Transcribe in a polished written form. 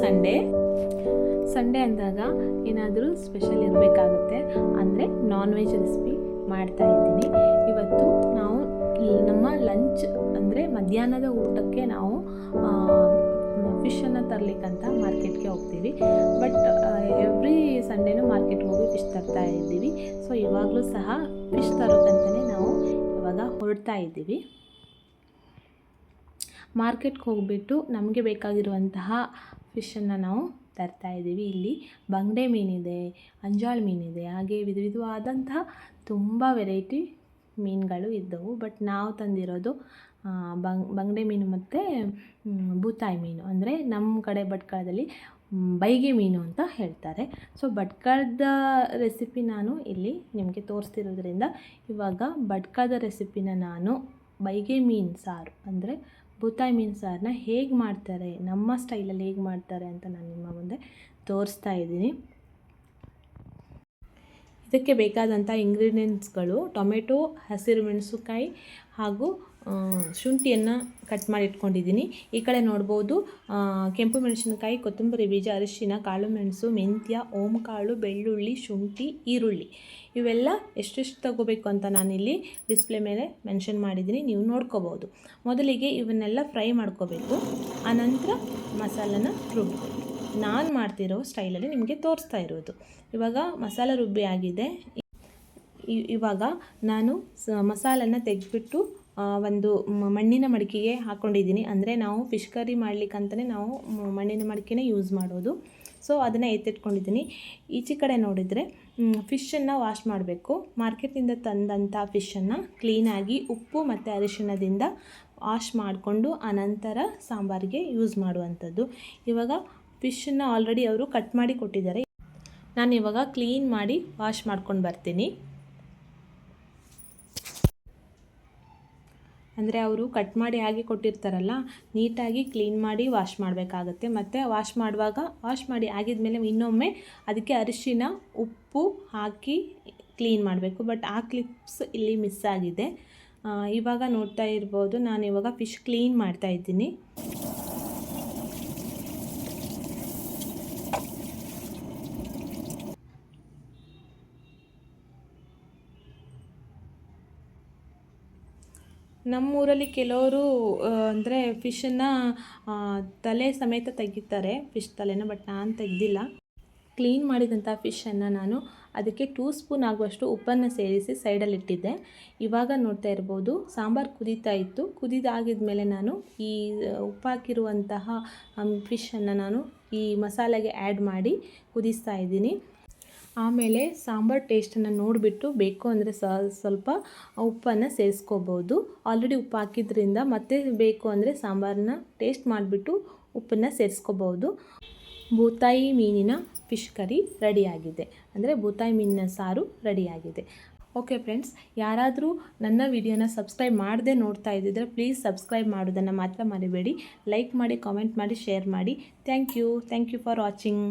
Sunday ಅಂದಾಗ ಏನಾದರೂ special ಇರಬೇಕಾಗುತ್ತೆ, ಅಂದರೆ ನಾನ್ ವೆಜ್ ರೆಸಿಪಿ ಮಾಡ್ತಾ ಇದ್ದೀನಿ. ಇವತ್ತು ನಾವು ನಮ್ಮ ಲಂಚ್ ಅಂದರೆ ಮಧ್ಯಾಹ್ನದ ಊಟಕ್ಕೆ ನಾವು ಫಿಶನ್ನು ತರಲಿಕ್ಕಂತ ಮಾರ್ಕೆಟ್ಗೆ ಹೋಗ್ತೀವಿ. ಬಟ್ ಎವ್ರಿ ಸಂಡೇನೂ ಮಾರ್ಕೆಟ್ಗೆ ಹೋಗಿ ಫಿಶ್ ತರ್ತಾ ಇದ್ದೀವಿ. ಸೊ ಇವಾಗಲೂ ಸಹ ಫಿಶ್ ತರೋಕ್ಕಂತಲೇ ನಾವು ಇವಾಗ ಹೊರಡ್ತಾ ಇದ್ದೀವಿ. ಮಾರ್ಕೆಟ್ಗೆ ಹೋಗಿಬಿಟ್ಟು ನಮಗೆ ಬೇಕಾಗಿರುವಂತಹ ಫಿಶನ್ನು ನಾವು ತರ್ತಾ ಇದ್ದೀವಿ. ಇಲ್ಲಿ ಬಂಗಡೆ ಮೀನಿದೆ, ಅಂಜಾಳು ಮೀನಿದೆ, ಹಾಗೆ ವಿಧ ವಿಧವಾದಂತಹ ತುಂಬ ವೆರೈಟಿ ಮೀನುಗಳು ಇದ್ದವು. ಬಟ್ ನಾವು ತಂದಿರೋದು ಬಂಗಡೆ ಮೀನು ಮತ್ತು ಬೂತಾಯಿ ಮೀನು, ಅಂದರೆ ನಮ್ಮ ಕಡೆ ಭಟ್ಕಳದಲ್ಲಿ ಬೈಗೆ ಮೀನು ಅಂತ ಹೇಳ್ತಾರೆ. ಸೊ ಭಟ್ಕಳದ ರೆಸಿಪಿ ನಾನು ಇಲ್ಲಿ ನಿಮಗೆ ತೋರಿಸ್ತಿರೋದ್ರಿಂದ ಇವಾಗ ಭಟ್ಕಳದ ರೆಸಿಪಿನ ನಾನು ಬೈಗೆ ಮೀನು ಸಾರು ಅಂದರೆ ಬೂತಾಯಿ ಮೀನು ಸಾರನ್ನ ಹೇಗೆ ಮಾಡ್ತಾರೆ, ನಮ್ಮ ಸ್ಟೈಲಲ್ಲಿ ಹೇಗೆ ಮಾಡ್ತಾರೆ ಅಂತ ನಾನು ನಿಮ್ಮ ಮುಂದೆ ತೋರಿಸ್ತಾ ಇದ್ದೀನಿ. ಇದಕ್ಕೆ ಬೇಕಾದಂಥ ಇಂಗ್ರೀಡಿಯೆಂಟ್ಸ್ಗಳು ಟೊಮೆಟೊ, ಹಸಿರು ಮೆಣಸುಕಾಯಿ ಹಾಗೂ ಶುಂಠಿಯನ್ನು ಕಟ್ ಮಾಡಿ ಇಟ್ಕೊಂಡಿದ್ದೀನಿ. ಈ ಕಡೆ ನೋಡ್ಬೋದು ಕೆಂಪು ಮೆಣಸಿನಕಾಯಿ, ಕೊತ್ತಂಬರಿ ಬೀಜ, ಅರಿಶಿನ, ಕಾಳು ಮೆಣಸು, ಮೆಂತ್ಯ, ಓಂಕಾಳು, ಬೆಳ್ಳುಳ್ಳಿ, ಶುಂಠಿ, ಈರುಳ್ಳಿ ಇವೆಲ್ಲ ಎಷ್ಟೆಷ್ಟು ತಗೋಬೇಕು ಅಂತ ನಾನಿಲ್ಲಿ ಡಿಸ್ಪ್ಲೇ ಮೇಲೆ ಮೆನ್ಷನ್ ಮಾಡಿದ್ದೀನಿ, ನೀವು ನೋಡ್ಕೋಬೋದು. ಮೊದಲಿಗೆ ಇವನ್ನೆಲ್ಲ ಫ್ರೈ ಮಾಡ್ಕೋಬೇಕು, ಆನಂತರ ಮಸಾಲನ ರುಬ್ಬೇಕು. ನಾನು ಮಾಡ್ತಿರೋ ಸ್ಟೈಲಲ್ಲಿ ನಿಮಗೆ ತೋರಿಸ್ತಾ ಇರೋದು. ಇವಾಗ ಮಸಾಲ ರುಬ್ಬಿ ಆಗಿದೆ. ಇವಾಗ ನಾನು ಮಸಾಲನ್ನು ತೆಗೆದುಬಿಟ್ಟು ಒಂದು ಮಣ್ಣಿನ ಮಡಿಕೆಗೆ ಹಾಕ್ಕೊಂಡಿದ್ದೀನಿ. ಅಂದರೆ ನಾವು ಫಿಶ್ ಕರಿ ಮಾಡಲಿಕ್ಕಂತಲೇ ನಾವು ಮಣ್ಣಿನ ಮಡಿಕೆನೇ ಯೂಸ್ ಮಾಡೋದು. ಸೊ ಅದನ್ನು ಎತ್ತಿಟ್ಕೊಂಡಿದ್ದೀನಿ. ಈಚೆ ಕಡೆ ನೋಡಿದರೆ ಫಿಶನ್ನು ವಾಶ್ ಮಾಡಬೇಕು. ಮಾರ್ಕೆಟಿಂದ ತಂದಂಥ ಫಿಶನ್ನು ಕ್ಲೀನಾಗಿ ಉಪ್ಪು ಮತ್ತು ಅರಿಶಿಣದಿಂದ ವಾಶ್ ಮಾಡಿಕೊಂಡು ಆನಂತರ ಸಾಂಬಾರಿಗೆ ಯೂಸ್ ಮಾಡುವಂಥದ್ದು. ಇವಾಗ ಫಿಶನ್ನು ಆಲ್ರೆಡಿ ಅವರು ಕಟ್ ಮಾಡಿ ಕೊಟ್ಟಿದ್ದಾರೆ. ನಾನು ಇವಾಗ ಕ್ಲೀನ್ ಮಾಡಿ ವಾಶ್ ಮಾಡ್ಕೊಂಡು ಬರ್ತೀನಿ. ಅಂದರೆ ಅವರು ಕಟ್ ಮಾಡಿ ಹಾಗೆ ಕೊಟ್ಟಿರ್ತಾರಲ್ಲ, ನೀಟಾಗಿ ಕ್ಲೀನ್ ಮಾಡಿ ವಾಶ್ ಮಾಡಬೇಕಾಗತ್ತೆ. ಮತ್ತು ವಾಶ್ ಮಾಡಿ ಆಗಿದ್ಮೇಲೆ ಇನ್ನೊಮ್ಮೆ ಅದಕ್ಕೆ ಅರಿಶಿನ, ಉಪ್ಪು ಹಾಕಿ ಕ್ಲೀನ್ ಮಾಡಬೇಕು. ಬಟ್ ಆ ಕ್ಲಿಪ್ಸ್ ಇಲ್ಲಿ ಮಿಸ್ ಆಗಿದೆ. ಇವಾಗ ನೋಡ್ತಾ ಇರ್ಬೋದು, ನಾನು ಇವಾಗ ಫಿಶ್ ಕ್ಲೀನ್ ಮಾಡ್ತಾ ಇದ್ದೀನಿ. ನಮ್ಮೂರಲ್ಲಿ ಕೆಲವರು ಅಂದರೆ ಫಿಶನ್ನು ತಲೆ ಸಮೇತ ತೆಗಿತಾರೆ, ಫಿಶ್ ತಲೆನ. ಬಟ್ ನಾನು ತೆಗೆದಿಲ್ಲ. ಕ್ಲೀನ್ ಮಾಡಿದಂಥ ಫಿಶನ್ನು ನಾನು ಅದಕ್ಕೆ 2 ಸ್ಪೂನ್ ಆಗುವಷ್ಟು ಉಪ್ಪನ್ನು ಸೇರಿಸಿ ಸೈಡಲ್ಲಿಟ್ಟಿದ್ದೆ. ಇವಾಗ ನೋಡ್ತಾ ಇರ್ಬೋದು ಸಾಂಬಾರು ಕುದೀತಾ ಇತ್ತು. ಕುದಿದಾಗಿದ್ಮೇಲೆ ನಾನು ಈ ಉಪ್ಪಾಕಿರುವಂತಹ ಫಿಶನ್ನು ನಾನು ಈ ಮಸಾಲೆಗೆ ಆ್ಯಡ್ ಮಾಡಿ ಕುದಿಸ್ತಾ ಇದ್ದೀನಿ. ಆಮೇಲೆ ಸಾಂಬಾರು ಟೇಸ್ಟನ್ನು ನೋಡಿಬಿಟ್ಟು ಬೇಕು ಅಂದರೆ ಸ್ವಲ್ಪ ಉಪ್ಪನ್ನು ಸೇರಿಸ್ಕೋಬೋದು. ಆಲ್ರೆಡಿ ಉಪ್ಪು ಹಾಕಿದ್ರಿಂದ ಮತ್ತೆ ಬೇಕು ಅಂದರೆ ಸಾಂಬಾರನ್ನ ಟೇಸ್ಟ್ ಮಾಡಿಬಿಟ್ಟು ಉಪ್ಪನ್ನು ಸೇರಿಸ್ಕೋಬೋದು. ಬೂತಾಯಿ ಮೀನಿನ ಫಿಶ್ ಕರಿ ರೆಡಿಯಾಗಿದೆ, ಅಂದರೆ ಬೂತಾಯಿ ಮೀನಿನ ಸಾರು ರೆಡಿಯಾಗಿದೆ. ಓಕೆ ಫ್ರೆಂಡ್ಸ್, ಯಾರಾದರೂ ನನ್ನ ವಿಡಿಯೋನ ಸಬ್ಸ್ಕ್ರೈಬ್ ಮಾಡದೆ ನೋಡ್ತಾ ಇದ್ದಿದ್ರೆ ಪ್ಲೀಸ್ ಸಬ್ಸ್ಕ್ರೈಬ್ ಮಾಡೋದನ್ನು ಮಾತ್ರ ಮರಿಬೇಡಿ. ಲೈಕ್ ಮಾಡಿ, ಕಾಮೆಂಟ್ ಮಾಡಿ, ಶೇರ್ ಮಾಡಿ. Thank you for watching.